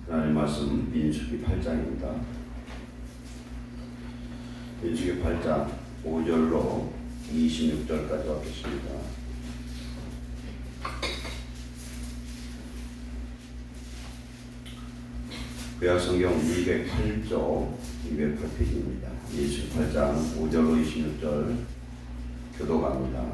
하나님 말씀 민수기 8장입니다. 민수기 8장 5절로 26절까지 왔겠습니다. 구약성경 208쪽 208페이지입니다. 민수기 8장 5절로 26절 교도갑니다.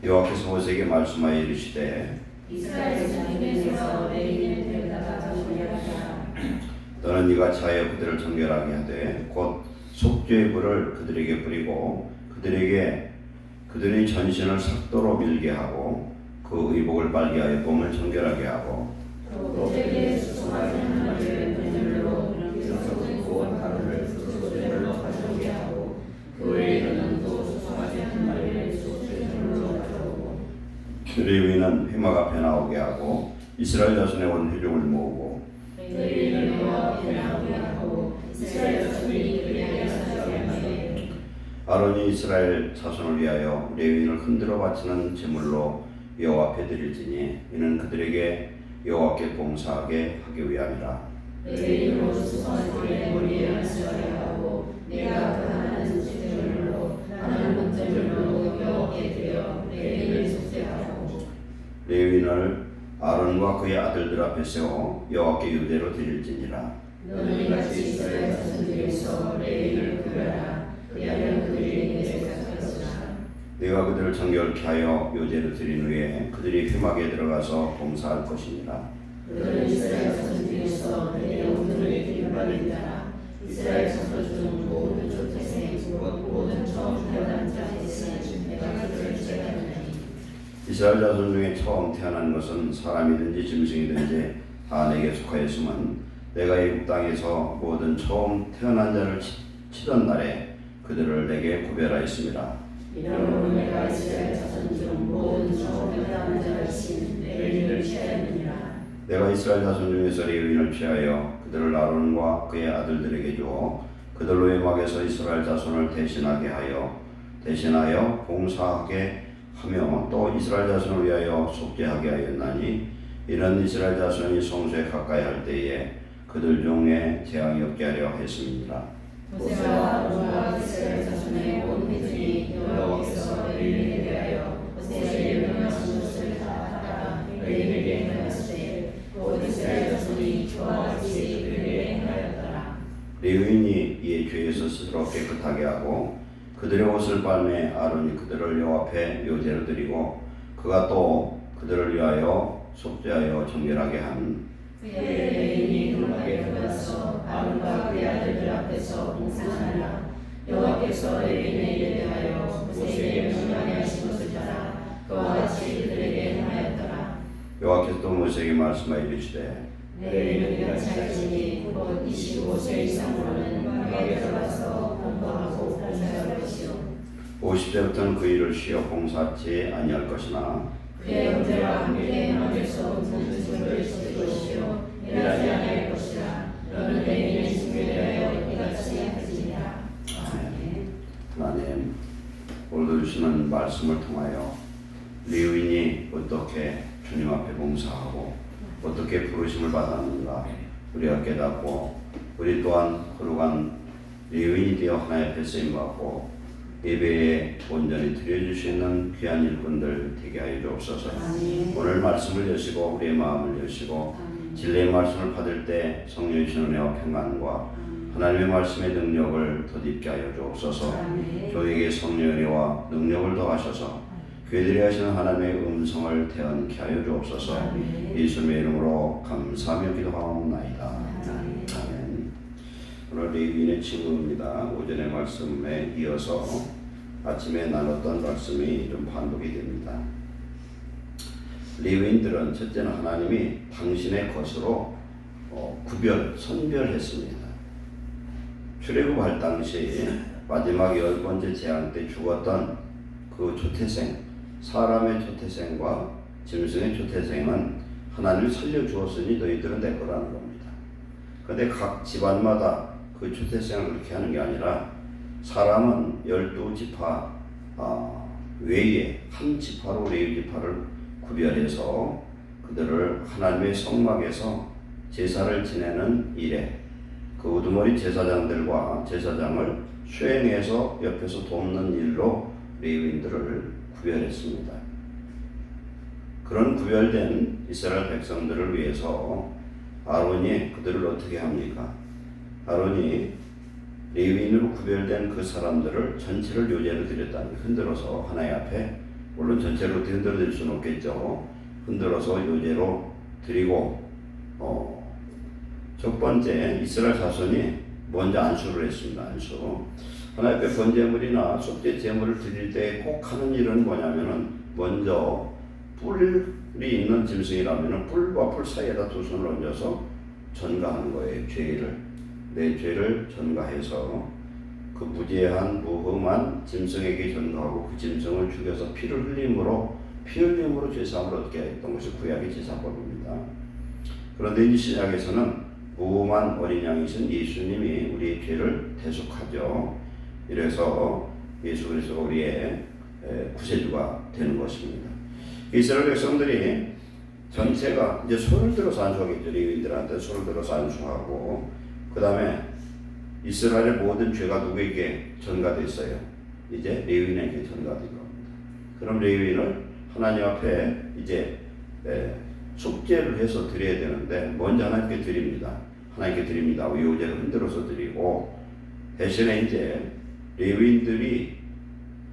여호와께서 모세에게 말씀하여 이르시되 이스라엘 자손에게서 레위인을 데려다가 정결하라. 너는 네가 자여 그들을 정결하게 하되 곧 속죄의 불을 그들에게 뿌리고 그들의 전신을 삭도로 밀게 하고 그 의복을 빨게 하여 몸을 정결하게 하고 또 그들에게 수송아지 한 마리를 그늘로 그 곧 하루를 속죄제물로 가져오게 하고 그 외에는 또 수송아지 한 마리를 속죄제물로 가져오고 레위인은 회막 앞에 나오게 하고 이스라엘 자손의 온 회중을 모으고 레위인을 여호와 앞에 나오게 하고 이스라엘 자손이 그에게 사사하게 하되 아론이 이스라엘 자손을 위하여 레위인을 흔들어 바치는 제물로 여호와 앞에 드릴지니 이는 그들에게 여호와께 봉사하게 하기 위함이라. 레위인으로 수송아지를 머리에 안수하게 하고 내가 그 하나는 속죄제물로 하나는 목제물로 여호와께 드려 레위인을 속죄하고 레위인을 아론과 그의 아들들 앞에 세워 여호와께 유대로 드릴지니라. 너는 이같이 이스라엘 자손들에게서 레위인을 구별하라. 그리하면 그들이 내게 할 것이라. 내가 그들을 정결케 하여 요제로 드린 후에 그들이 회막에 들어가서 봉사할 것이니라. 그들은 이스라엘 자손들에게서 내게 온전히 기름받은 자라. 이스라엘 자손 중 모든 조태생 모든 처음 태어난 자 있으니 내가 그들을 제하리니. 이스라엘 자손 중에 처음 태어난 것은 사람이든지 짐승이든지 다 내게 속하였으면 내가 이국 땅에서 모든 처음 태어난 자를 치던 날에 그들을 내게 구별하였습니다. 이러므로 내가 이스라엘 자손 중 모든 처음 태어난 자를 친 레위인을 취하였느니라. 내가 이스라엘 자손 중에서 레위인을 취하여 그들을 아론과 그의 아들들에게 주어 그들로 회막에서 이스라엘 자손을 대신하여 봉사하게 하며 또 이스라엘 자손을 위하여 속죄하게 하였나니 이는 이스라엘 자손이 성소에 가까이 할 때에 그들 중에 재앙이 없게 하려 했음이니라. 모세와 아론과 이스라엘 자손의 온 회중이 여호와께서 레위인에 대하여 모세에게 명하신 것을 다 따라 레위인에게 행하였으되 곧 이스라엘 자손이 그와 같이 그에게 행하였더라. 레위인이 이에 죄에서 스스로 깨끗하게 하고 그들의 옷을 빨매 아론이 그들을 여호와 앞에 요제로 드리고 그가 또 그들을 위하여 속죄하여 정결하게 한 그의 레위인이 그에게 들어가서 아론과 그의 아들들 앞에서 봉사하니라. 여호와께서 레위인에게 대하여 모세에게 명령하게 하신 것을 따라 그와 같이 그들에게 행하였더라. 여호와께서 또 모세에게 말씀하여 이르시되 레위인은 이같이 할지니 곧 25세 이상으로는 회막에 들어가서 공부하고 봉사할 것이요 50세부터는 그 일을 쉬어 봉사하지 아니할 것이나 그의 형제와 함께 회막에서 모든 죄를 질 것이요 일하지 아니할 것이라. 너는 레위인의 징계에 대하여 이같이 할지니라. 아멘. 하나님 오늘도 주시는 말씀을 통하여 레위인이 어떻게 주님 앞에 봉사하고 어떻게 부르심을 받았는가 우리가 깨닫고 우리 또한 거룩한 레위인이 되어 하나님 앞에 쓰임받고 예배에 온전히 드려줄 수 있는 귀한 일꾼들 되게 하여 주옵소서. 오늘 말씀을 여시고 우리의 마음을 여시고 진리의 말씀을 받을 때 성령의 주시는 은혜와 평안과 하나님의 말씀의 능력을 덧입게 하여 주옵소서. 저에게 성령의 은혜와 능력을 더하셔서 교회들이 하시는 하나님의 음성을 대언케 하여 주옵소서. 예수님의 이름으로 감사하며 기도하옵나이다. 아멘. 오늘 레위인의 징후입니다. 오전의 말씀에 이어서 아침에 나눴던 말씀이 좀 반복이 됩니다. 레위인들은 첫째는 하나님이 당신의 것으로 선별했습니다. 출애굽할 당시 마지막 10번째 재앙 때 죽었던 그 초태생, 사람의 초태생과 짐승의 초태생은 하나님이 살려주었으니 너희들은 내 거라는 겁니다. 그런데 각 집안마다 그 초태생을 그렇게 하는 게 아니라 사람은 12지파 외에 한 지파로 레위 지파를 구별해서 그들을 하나님의 성막에서 제사를 지내는 일에 그 우두머리 제사장들과 제사장을 수행해서 옆에서 돕는 일로 레위인들을 구별했습니다. 그런 구별된 이스라엘 백성들을 위해서 아론이 그들을 어떻게 합니까? 아론이 레위인으로 구별된 그 사람들을 전체를 요제로 드렸다니 흔들어서 하나님 앞에, 물론 전체로 흔들어 드릴 수는 없겠죠. 흔들어서 요제로 드리고 첫 번째 이스라엘 자손이 먼저 안수를 했습니다. 안수. 하나님 앞에 번제물이나 속죄 제물을 드릴 때 꼭 하는 일은 뭐냐면은 먼저 뿔이 있는 짐승이라면은 뿔과 뿔 사이에다 두 손을 얹어서 전가하는 거예요. 내 죄를 전가해서 그 무죄한 무흠한 짐승에게 전가하고 그 짐승을 죽여서 피 흘림으로 죄사함을 얻게 했던 것이 구약의 제사법입니다. 그런데 이 신약에서는 무흠한 어린 양이신 예수님이 우리의 죄를 대속하죠. 이래서 예수 그리스도가 우리의 구세주가 되는 것입니다. 이스라엘 백성들이 전체가 이제 손을 들어서 안수하겠죠. 레위인들한테 손을 들어서 안수하고, 그 다음에 이스라엘의 모든 죄가 누구에게 전가됐어요? 이제 레위인에게 전가된 겁니다. 그럼 레위인을 하나님 앞에 이제 속죄를 해서 드려야 되는데 먼저 하나님께 드립니다. 요제를 흔들어서 드리고, 대신에 이제 레위인들이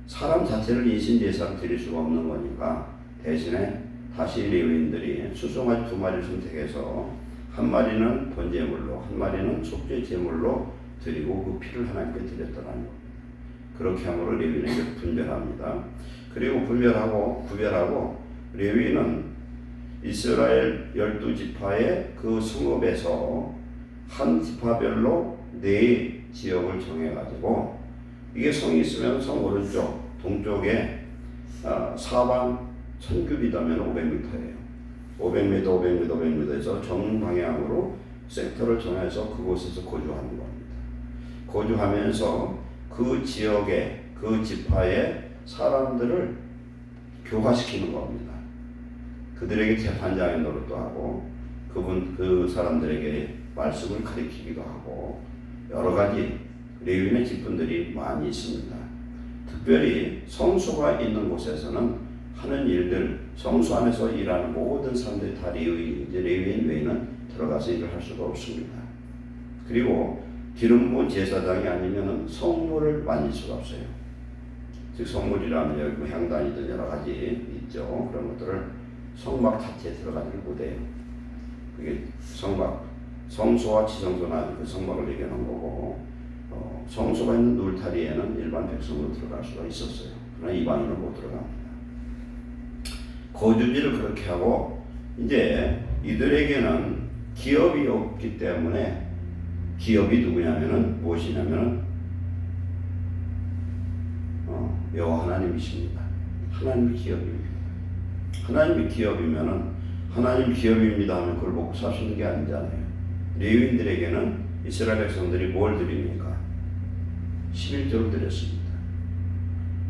사람 자체를 인신제사로 드릴 수가 없는 거니까 대신에 다시 레위인들이 수송아지 2마리를 선택해서 한 마리는 번제물로, 한 마리는 속죄 제물로 드리고 그 피를 하나님께 드렸더라는 겁니다. 그렇게 함으로 레위인에게 분별합니다. 그리고 구별하고 레위인은 이스라엘 12지파의 그 성읍에서 한 지파별로 4지역을 정해가지고, 이게 성이 있으면 성 오른쪽 동쪽에 사방 1000규빗이면 500m예요. 500m에서 정방향으로 섹터를 정해서 그곳에서 거주하는 겁니다. 거주하면서 그 지역의 그 지파의 사람들을 교화시키는 겁니다. 그들에게 재판장의 노릇도 하고 그 사람들에게 말씀을 가르치기도 하고 여러 가지 레위인의 직분들이 많이 있습니다. 특별히 성소가 있는 곳에서는 하는 일들, 성소 안에서 일하는 모든 사람들이 다 레위인 외에는 들어가서 일을 할 수가 없습니다. 그리고 기름 부은 제사장이 아니면 성물을 만질 수가 없어요. 즉 성물이라면 여기 뭐 향단이든 여러 가지 있죠. 그런 것들을 성막 자체에 들어가지를 못해요. 그게 성소와 지성소나 그 성막을 얘기하는 거고, 성소가 있는 울타리에는 일반 백성으로 들어갈 수가 있었어요. 그러나 이방인은 못 들어갑니다. 거주지를 그렇게 하고, 이제 이들에게는 기업이 없기 때문에, 기업이 누구냐면은 무엇이냐면은 여호와 하나님이십니다. 하나님이 기업입니다. 하나님이 기업이면은 하나님 기업입니다 하면 그걸 먹고 살 수 있는 게 아니잖아요. 레위인들에게는 이스라엘 백성들이 뭘 드립니까? 11조를 드렸습니다.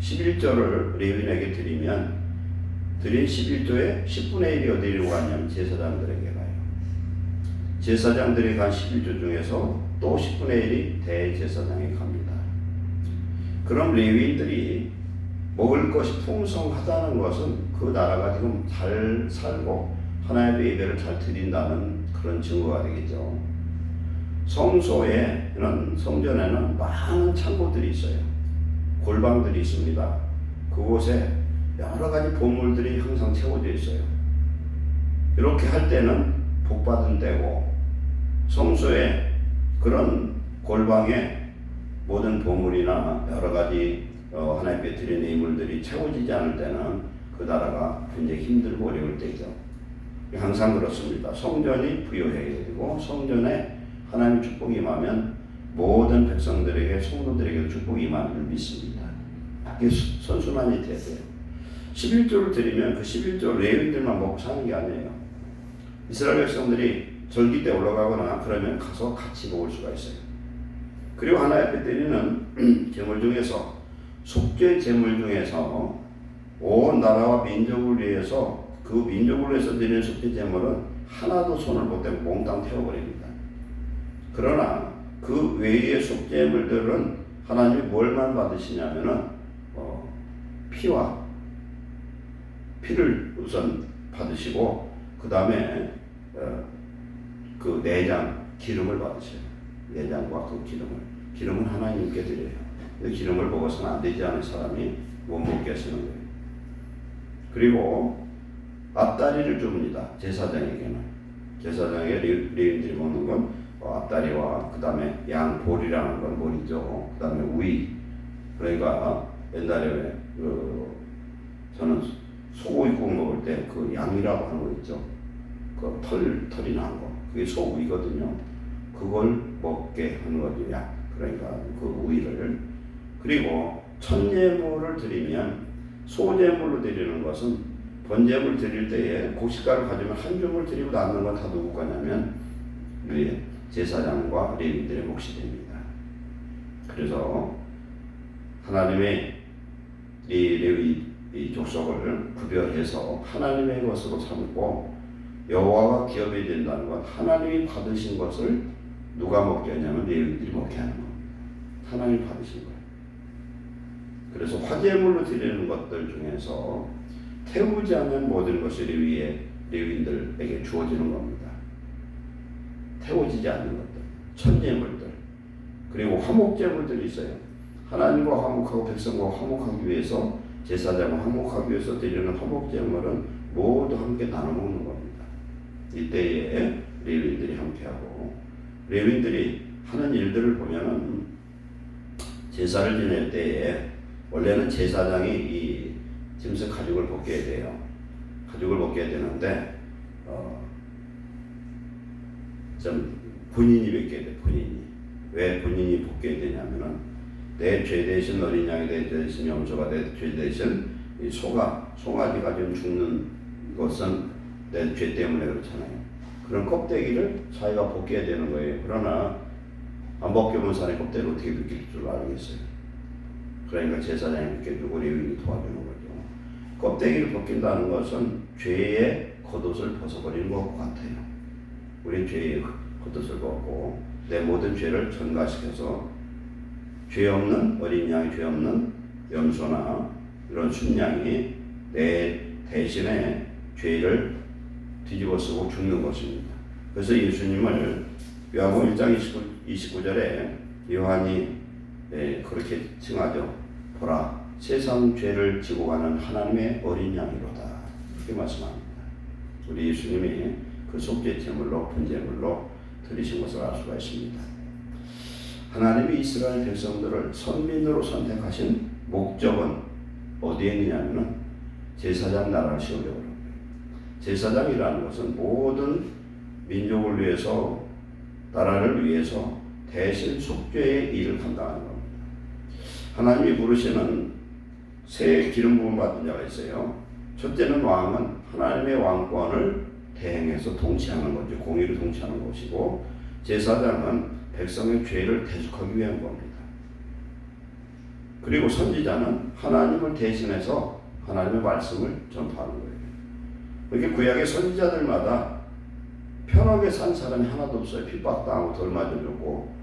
11조를 레위인에게 드리면 드린 11조의 10분의 1이 어디로 가냐면 제사장들에게 가요. 제사장들이 간 11조 중에서 또 10분의 1이 대제사장에 갑니다. 그럼 레위인들이 먹을 것이 풍성하다는 것은 그 나라가 지금 잘 살고 하나님의 예배를 잘 드린다는 그런 증거가 되겠죠. 성전에는 많은 창고들이 있어요. 골방들이 있습니다. 그곳에 여러 가지 보물들이 항상 채워져 있어요. 이렇게 할 때는 복받은 때고, 성소에 그런 골방에 모든 보물이나 여러 가지 하나님께 드리는 예물들이 채워지지 않을 때는 그 나라가 굉장히 힘들고 어려울 때죠. 항상 그렇습니다. 성전이 부요해야 되고, 성전에 하나님의 축복이 임하면 모든 백성들에게, 성도들에게 축복이 임하는 걸 믿습니다. 이게 선순환이 돼야 돼요. 11조를 드리면 그 11조 레위인들만 먹고 사는 게 아니에요. 이스라엘 백성들이 절기 때 올라가거나 그러면 가서 같이 먹을 수가 있어요. 그리고 하나님 앞에 드리는 제물 중에서, 속죄 제물 중에서 온 나라와 민족을 위해서, 그 민족을 위해서 드리는 속죄 제물은 하나도 손을 못 대고 몽땅 태워버립니다. 그러나 그 외의 속죄물들은 하나님이 뭘만 받으시냐면은 피를 우선 받으시고 그 다음에 그 내장 기름을 받으셔요. 내장과 그 기름은 하나님께 드려요. 그 기름을 먹어서는 안 되지 않은 사람이 못 먹게 하시는 거예요. 그리고 앞다리를 줍니다. 제사장에게는. 제사장에게 레위인들이 먹는 건 앞다리와 그 다음에 양볼이라는 건 볼이죠. 그 다음에 우이. 그러니까 옛날에 저는 소고기국 먹을 때 그 양이라고 하는 거 있죠. 그 털이 난 거. 그게 소우이거든요. 그걸 먹게 하는 거죠. 양. 그러니까 그 우이를. 그리고 천제물을 드리면 소제물로 드리는 것은 번제물 드릴 때에 곡식가루 가지면 한 줌을 드리고 남는 건 다 누구 거냐면 우리 제사장과 레위인들의 몫이 됩니다. 그래서 하나님의 이 레위 족속을 구별해서 하나님의 것으로 삼고 여호와가 기업이 된다는 것, 하나님이 받으신 것을 누가 먹게 하냐면 레위인들이 먹게 하는 겁니다. 하나님이 받으신 거예요. 그래서 화제물로 드리는 것들 중에서 태우지 않는 모든 것이 레위인들에게 주어지는 겁니다. 태워지지 않는 것들, 천제물들, 그리고 화목제물들이 있어요. 하나님과 화목하고 백성과 화목하기 위해서, 제사장과 화목하기 위해서 드리는 화목제물은 모두 함께 나눠 먹는 겁니다. 이때에 레위인들이 함께하고, 레위인들이 하는 일들을 보면은 제사를 지낼 때에 원래는 제사장이 이 짐승 가죽을 벗겨야 돼요. 가죽을 벗겨야 되는데 좀 본인이 벗겨야 돼. 왜 본인이 벗겨야 되냐면은 내 죄 대신 어린 양이 내 죄 대신 염소가 내 죄 대신 이 송아지가 좀 죽는 것은 내 죄 때문에 그렇잖아요. 그런 껍데기를 자기가 벗겨야 되는 거예요. 그러나 안 벗겨본 사람이 껍데기를 어떻게 벗길 줄 알겠어요. 그러니까 제사장이 벗겨주고 레위인이 도와주는 거죠. 껍데기를 벗긴다는 것은 죄의 겉옷을 벗어버리는 것 같아요. 우리 죄의 겉옷을 벗고 내 모든 죄를 전가시켜서 죄 없는 어린 양이, 죄 없는 염소나 이런 순양이 내 대신에 죄를 뒤집어 쓰고 죽는 것입니다. 그래서 예수님을 요한복음 1장 29절에 요한이 그렇게 칭하죠. 보라, 세상 죄를 지고 가는 하나님의 어린 양이로다. 그렇게 말씀합니다. 우리 예수님이 그 속죄제물로, 번제물로 드리신 것을 알 수가 있습니다. 하나님이 이스라엘 백성들을 선민으로 선택하신 목적은 어디에 있느냐면 제사장 나라를 세우려고 합니다. 제사장이라는 것은 모든 민족을 위해서, 나라를 위해서 대신 속죄의 일을 감당하는 겁니다. 하나님이 부르시는 새 기름 부음 받은 자가 있어요. 첫째는 왕은 하나님의 왕권을 대행해서 통치하는 거죠. 공의를 통치하는 것이고, 제사장은 백성의 죄를 대속하기 위한 겁니다. 그리고 선지자는 하나님을 대신해서 하나님의 말씀을 전파하는 거예요. 이렇게 구약의 선지자들마다 편하게 산 사람이 하나도 없어요. 핍박당하고 돌 맞아주고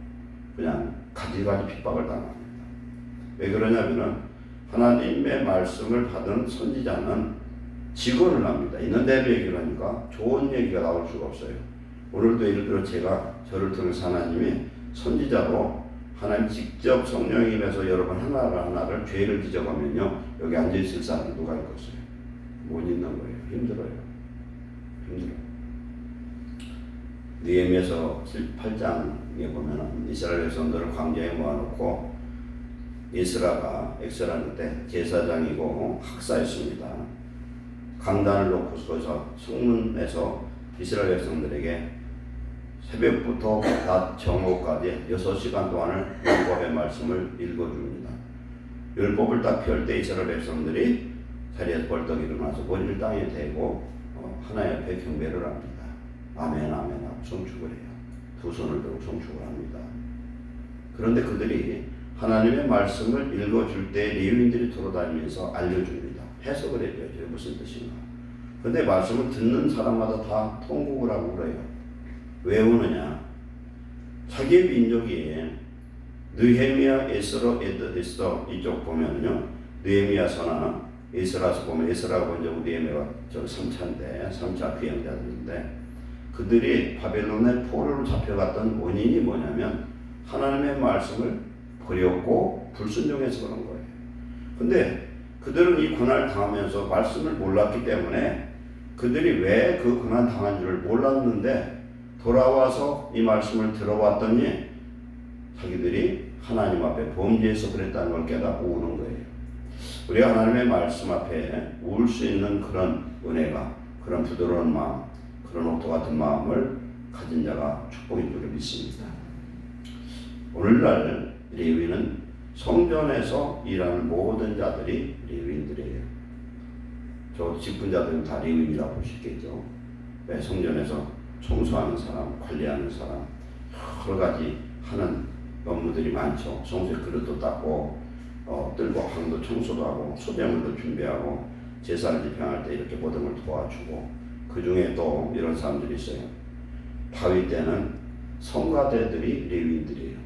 그냥 가지가지 핍박을 당합니다. 왜 그러냐면은 하나님의 말씀을 받은 선지자는 직언을 합니다. 있는 대로 얘기를 하니까 좋은 얘기가 나올 수가 없어요. 오늘도 예를 들어 제가 저를 통해서 하나님이 선지자로 하나님 직접 성령이 임해서 여러분 하나를 죄를 지적하면요, 여기 앉아있을 사람이 누가 있겠어요? 못 있는 거예요. 힘들어요. 느헤미야서 8장에 보면은 이스라엘 백성들을 광야에 모아놓고 에스라가 엑스라는 때 제사장이고 학사였습니다. 강단을 놓고 거기서 성문에서 이스라엘 백성들에게 새벽부터 낮 정오까지 6시간 동안을 율법의 말씀을 읽어줍니다. 율법을 딱 펼 때 이스라엘 백성들이 자리에서 벌떡 일어나서 머리를 땅에 대고 하나님 앞에 경배를 합니다. 아멘 아멘 하고 송축을 해요. 두 손을 들고 송축을 합니다. 그런데 그들이 하나님의 말씀을 읽어줄 때 레위인들이 돌아다니면서 알려줍니다. 해석을 해줘야죠. 무슨 뜻인가. 근데 말씀을 듣는 사람마다 다 통곡을 하고 그래요. 왜 우느냐? 자기의 민족이 느헤미야, 에스라, 에스더 이쪽 보면요, 느헤미야서나 에스라서 보면 에스라가 먼저 느헤미야가 저 3차인데 3차 비행자들인데 그들이 바벨론의 포로로 잡혀갔던 원인이 뭐냐면 하나님의 말씀을 버렸고 불순종해서 그런 거예요. 근데 그들은 이 고난을 당하면서 말씀을 몰랐기 때문에 그들이 왜 그 고난 당한 줄을 몰랐는데 돌아와서 이 말씀을 들어봤더니 자기들이 하나님 앞에 범죄해서 그랬다는 걸 깨닫고 우는 거예요. 우리가 하나님의 말씀 앞에 울 수 있는 그런 은혜가, 그런 부드러운 마음, 그런 옥토 같은 마음을 가진 자가 축복인 줄을 믿습니다. 오늘날 레위는 성전에서 일하는 모든 자들이 레위인들이에요. 저 직분자들은 다 레위인이라고 볼 수 있겠죠. 네, 성전에서 청소하는 사람, 관리하는 사람, 여러 가지 하는 업무들이 많죠. 성소의 그릇도 닦고 뜰고 항도 청소도 하고 소재물도 준비하고 제사를 집행할 때 이렇게 모든 걸 도와주고, 그 중에 또 이런 사람들이 있어요. 바위 때는 성가대들이 레위인들이에요.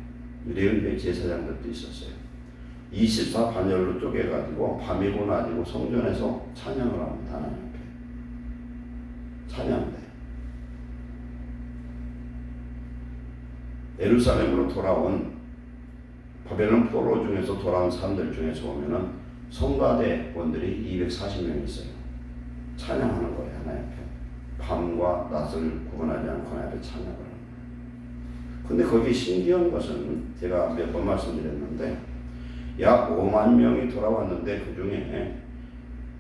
레위인의 제사장들도 있었어요. 24 반열로 쪼개가지고 밤이고 낮이고 성전에서 찬양을 합니다. 하나님 앞에 찬양대. 예루살렘으로 돌아온 바벨론 포로 중에서 돌아온 사람들 중에서 보면은 성가대원들이 240명 있어요. 찬양하는 거예요. 하나님 앞에 밤과 낮을 구분하지 않고 하나님 앞에 찬양을 합니다. 근데 거기 신기한 것은 제가 몇 번 말씀드렸는데 약 5만 명이 돌아왔는데 그 중에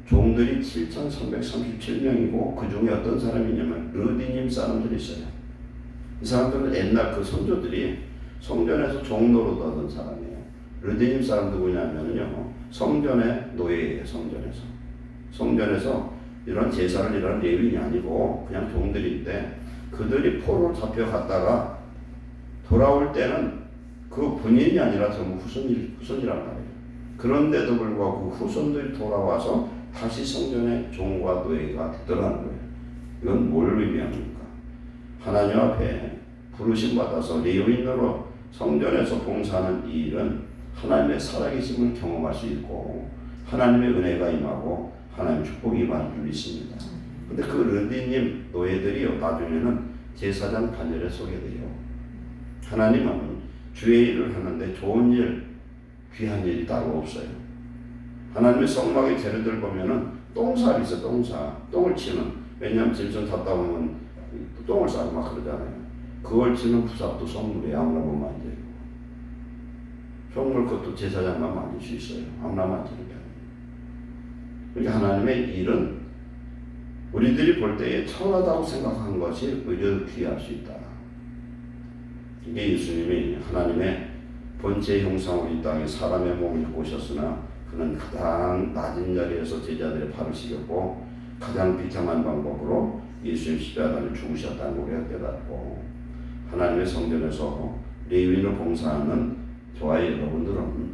종들이 7,337명이고 그 중에 어떤 사람이냐면 르디님 사람들이 있어요. 이 사람들은 옛날 그 선조들이 성전에서 종로로 하던 사람이에요. 르디님 사람 누구냐면요, 성전의 노예예요. 성전에서 이런 제사를 일하는 레위인이 아니고 그냥 종들인데 그들이 포로로 잡혀갔다가 돌아올 때는 그 본인이 아니라 전부 후손이란 말이에요. 그런데도 불구하고 그 후손들이 돌아와서 다시 성전의 종과 노예가 되더라는 거예요. 이건 뭘 의미합니까? 하나님 앞에 부르심 받아서 레위인으로 성전에서 봉사하는 이 일은 하나님의 살아계심을 경험할 수 있고 하나님의 은혜가 임하고 하나님의 축복이 임할 줄 믿습니다. 근데 그 르디님 노예들이요, 나중에는 제사장 반열에 서게 돼요. 하나님은 주의 일을 하는데 좋은 일, 귀한 일이 따로 없어요. 하나님의 성막의 재료들 보면은 똥살이 있어. 똥을 치는. 왜냐하면 짐승 잡다 보면 똥을 싸고 막 그러잖아요. 그걸 치는 부삽도 성물에 아무나 못 만져요. 성물 것도 제사장만 만질 수 있어요. 아무나 만지는 게 아니에요. 그러니까 하나님의 일은 우리들이 볼 때에 천하다고 생각한 것이 오히려 귀할 수 있다. 이게 예수님이 하나님의 본체 형상으로 이 땅에 사람의 몸을 입고 오셨으나 그는 가장 낮은 자리에서 제자들의 발을 씻겼고 가장 비참한 방법으로 예수님 십자가를 죽으셨다는 걸 우리가 깨닫고, 하나님의 성전에서 레위인으로 봉사하는 저와 여러분들은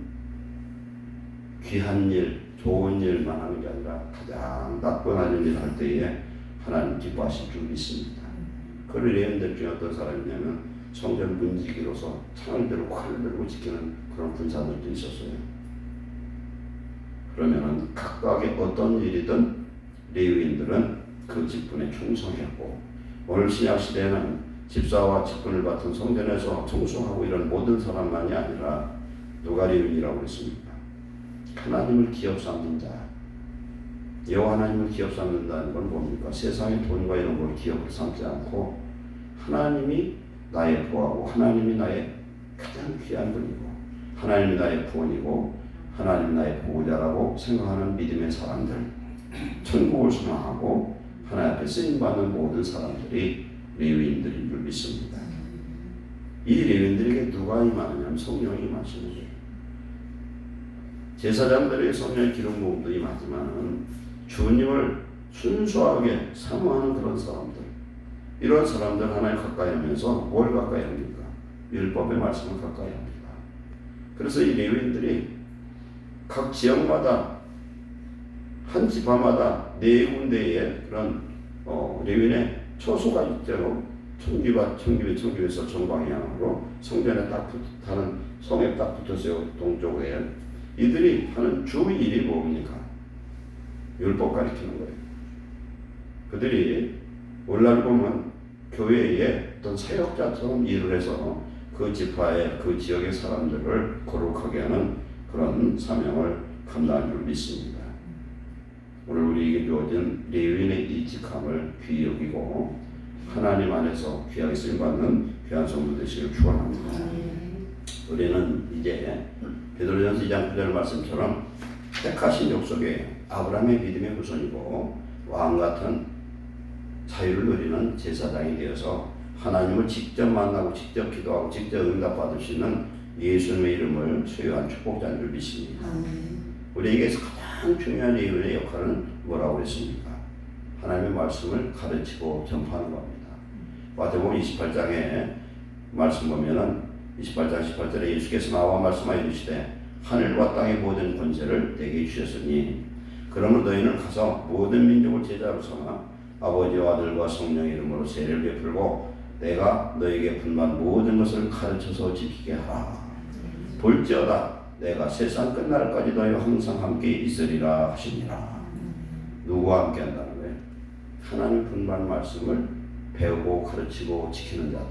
귀한 일, 좋은 일만 하는 게 아니라 가장 나쁜 일을 할 때에 하나님 기뻐하실 줄 믿습니다. 그 레위인들 중에 어떤 사람이냐면 성전 문지기로서 창을 들고 칼을 들고 지키는 그런 군사들도 있었어요. 그러면은 각각의 어떤 일이든 레위인들은 그 직분에 충성했고, 오늘 신약 시대에는 집사와 직분을 맡은 성전에서 청소하고 이런 모든 사람만이 아니라 누가 레위인이라고 했습니까? 하나님을 기업 삼는 자. 여호와 하나님을 기업 삼는다는 건 뭡니까? 세상의 돈과 이런 걸 기업으로 삼지 않고 하나님이 나의 보호하고 하나님이 나의 가장 귀한 분이고 하나님이 나의 구원이고 하나님이 나의 보호자라고 생각하는 믿음의 사람들, 천국을 소망하고 하나님 앞에 쓰임받는 모든 사람들이 레위인들인 줄 믿습니다. 이 레위인들에게 누가 임하느냐면 성령이 임하시는 거예요. 제사장들에게 성령의 기름 부음도 임하지만 주님을 순수하게 사모하는 그런 사람들, 이런 사람들 하나님 가까이 하면서 뭘 가까이 합니까? 율법의 말씀을 가까이 합니다. 그래서 이 레위인들이 각 지역마다 한 지파마다 네 군데의 그런 레위인의 처소가 있대로 청기에서 정방향으로 성전에 딱 붙는 성에 딱 붙었어요. 동쪽에. 이들이 하는 주 일이 뭡니까? 율법 가르치는 거예요. 그들이 오늘날 보면 교회의 어떤 사역자처럼 일을 해서 그 지파의 그 지역의 사람들을 거룩하게 하는 그런 사명을 감당할 줄 믿습니다. 오늘 우리에게 주어진 레위인의 이 직함을 귀히 여기고 하나님 안에서 귀하게 쓰임받는 귀한 성도 되시길 축원합니다. 우리는 이제 베드로전서 2장 9절 말씀처럼 택하신 족속에 아브라함의 믿음의 후손이고 왕같은 자유를 누리는 제사장이 되어서 하나님을 직접 만나고 직접 기도하고 직접 응답받을 수 있는 예수님의 이름을 소유한 축복자인 줄 믿습니다. 우리에게 가장 중요한 예언의 역할은 뭐라고 그랬습니까? 하나님의 말씀을 가르치고 전파하는 겁니다. 마태복음 28장에 말씀 보면은 28장 18절에 예수께서 나와 말씀하여 이르시되 하늘과 땅의 모든 권세를 내게 주셨으니 그러므로 너희는 가서 모든 민족을 제자로 삼아 아버지와 아들과 성령의 이름으로 세례를 베풀고 내가 너희에게 분만 모든 것을 가르쳐서 지키게 하라. 볼지어다 내가 세상 끝날까지 너희와 항상 함께 있으리라 하시니라. 누구와 함께 한다는 거예요? 하나님 분반 말씀을 배우고 가르치고 지키는 자들,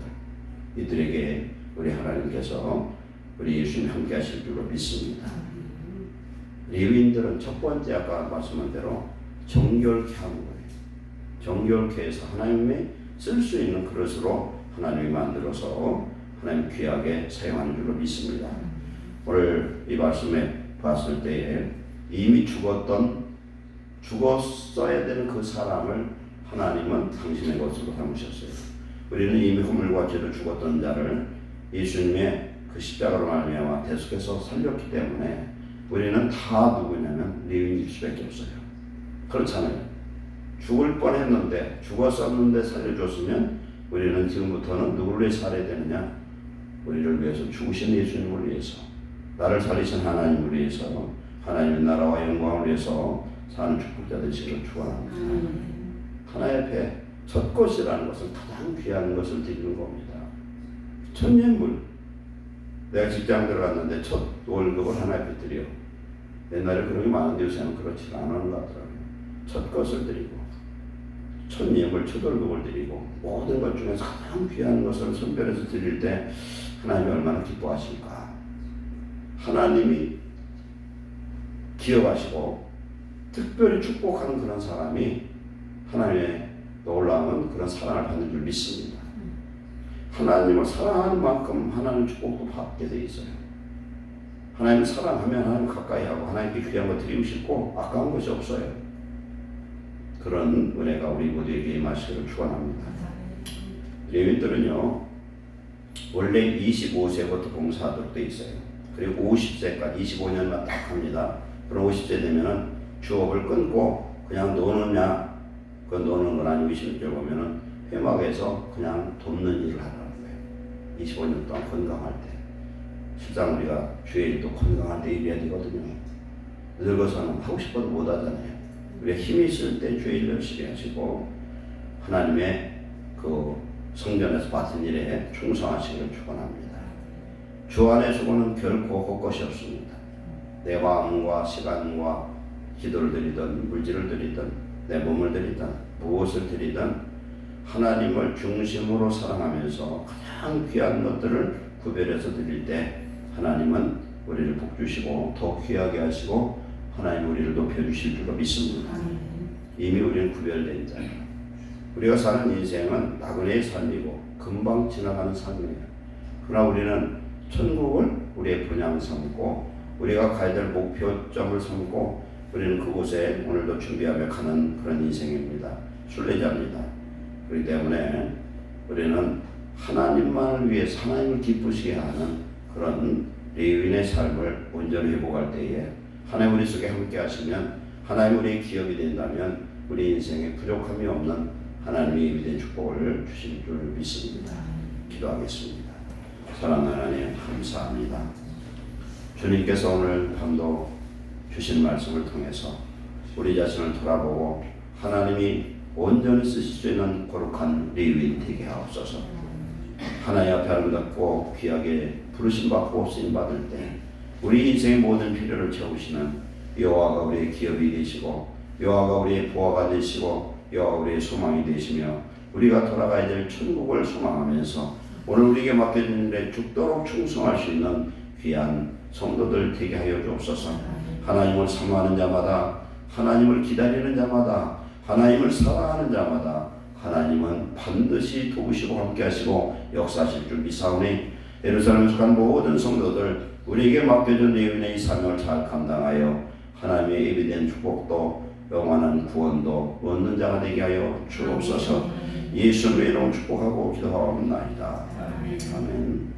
이들에게 우리 하나님께서 우리 예수님 함께 하실 줄로 믿습니다. 레위인들은 첫 번째 아까 말씀한 대로 정결케 하는 거예요. 정결케 해서 하나님이 쓸 수 있는 그릇으로 하나님이 만들어서 하나님 귀하게 사용하는 줄로 믿습니다. 오늘 이 말씀에 봤을 때에 이미 죽었어야 되는 그 사람을 하나님은 당신의 것으로 삼으셨어요. 우리는 이미 허물과 죄로 죽었던 자를 예수님의 그 십자가로 말미암아 대속해서 살렸기 때문에 우리는 다 누구냐면 레위인일 수밖에 없어요. 그렇잖아요. 죽을 뻔했는데 죽었었는데 살려줬으면 우리는 지금부터는 누구를 위해 살아야 되느냐? 우리를 위해서 죽으신 예수님을 위해서, 나를 살리신 하나님을 위해서, 하나님의 나라와 영광을 위해서 사는 축복자 되시기를 축원합니다. 하나님 앞에 첫 것이라는 것은 가장 귀한 것을 드리는 겁니다. 첫 예물. 내가 직장 들어갔는데 첫 월급을 하나님 앞에 드려. 옛날에 그런 게 많은데 요새는 그렇지 않은 것 같더라고요. 첫 것을 드리고 첫 예물, 첫 월급을 드리고 모든 것 중에서 가장 귀한 것을 선별해서 드릴 때 하나님이 얼마나 기뻐하실까. 하나님이 기억하시고 특별히 축복하는 그런 사람이 하나님의 놀라운 그런 사랑을 받는 줄 믿습니다. 하나님을 사랑하는 만큼 하나님 축복도 받게 돼 있어요. 하나님을 사랑하면 하나님 가까이 하고 하나님께 귀한 거 드리고 싶고 아까운 것이 없어요. 그런 은혜가 우리 모두에게 임하시기를 축원합니다. 레위인들은요 원래 25세부터 봉사하도록 돼 있어요. 그리고 50세까지 25년만 딱 합니다. 그럼 50세 되면은 주업을 끊고 그냥 노느냐, 그 노는 건 아니고 26절 보면은 회막에서 그냥 돕는 일을 하라는 거예요. 25년 동안 건강할 때. 실상 우리가 주일도 건강할 때 일해야 되거든요. 늙어서는 하고 싶어도 못 하잖아요. 우리가 힘이 있을 때 주일 열심히 하시고 하나님의 그 성전에서 맡은 일에 충성하시기를 축원합니다. 주 안에 수고는 결코 헛것이 없습니다. 내 마음과 시간과 기도를 드리든 물질을 드리든 내 몸을 드리든 무엇을 드리든 하나님을 중심으로 사랑하면서 가장 귀한 것들을 구별해서 드릴 때 하나님은 우리를 복주시고 더 귀하게 하시고 하나님 우리를 높여주실 줄로 믿습니다. 이미 우리는 구별된 자예요. 우리가 사는 인생은 나그네의 삶이고 금방 지나가는 삶이에요. 그러나 우리는 천국을 우리의 분양 삼고 우리가 가야 될 목표점을 삼고 우리는 그곳에 오늘도 준비하며 가는 그런 인생입니다. 순례자입니다. 그렇기 때문에 우리는 하나님만을 위해서 하나님을 기쁘시게 하는 그런 레위인의 삶을 온전히 회복할 때에 하나님 우리 속에 함께 하시면 하나님 우리의 기업이 된다면 우리 인생에 부족함이 없는 하나님의 예비된 축복을 주실 줄 믿습니다. 기도하겠습니다. 사랑하는 하나님 감사합니다. 주님께서 오늘 밤도 주신 말씀을 통해서 우리 자신을 돌아보고 하나님이 온전히 쓰실 수 있는 거룩한 레위인 되게 하옵소서. 하나님 앞에 아름답고 귀하게 부르심 받고 쓰임 받을 때 우리 인생의 모든 필요를 채우시는 여호와가 우리의 기업이 되시고 여호와가 우리의 보화가 되시고 여호와가 우리의 소망이 되시며 우리가 돌아가야 될 천국을 소망하면서 오늘 우리에게 맡겨진 일에 죽도록 충성할 수 있는 귀한 성도들 되게 하여 주옵소서. 하나님을 사모하는 자마다, 하나님을 기다리는 자마다, 하나님을 사랑하는 자마다 하나님은 반드시 도우시고 함께 하시고 역사하실 줄 믿사오니 예루살렘에 속한 모든 성도들 우리에게 맡겨진 레위인의 이 사명을 잘 감당하여 하나님의 예비된 축복도 영원한 구원도 얻는 자가 되게 하여 주옵소서. 예수님의 이름으로 축복하고 기도하옵나이다. 아멘.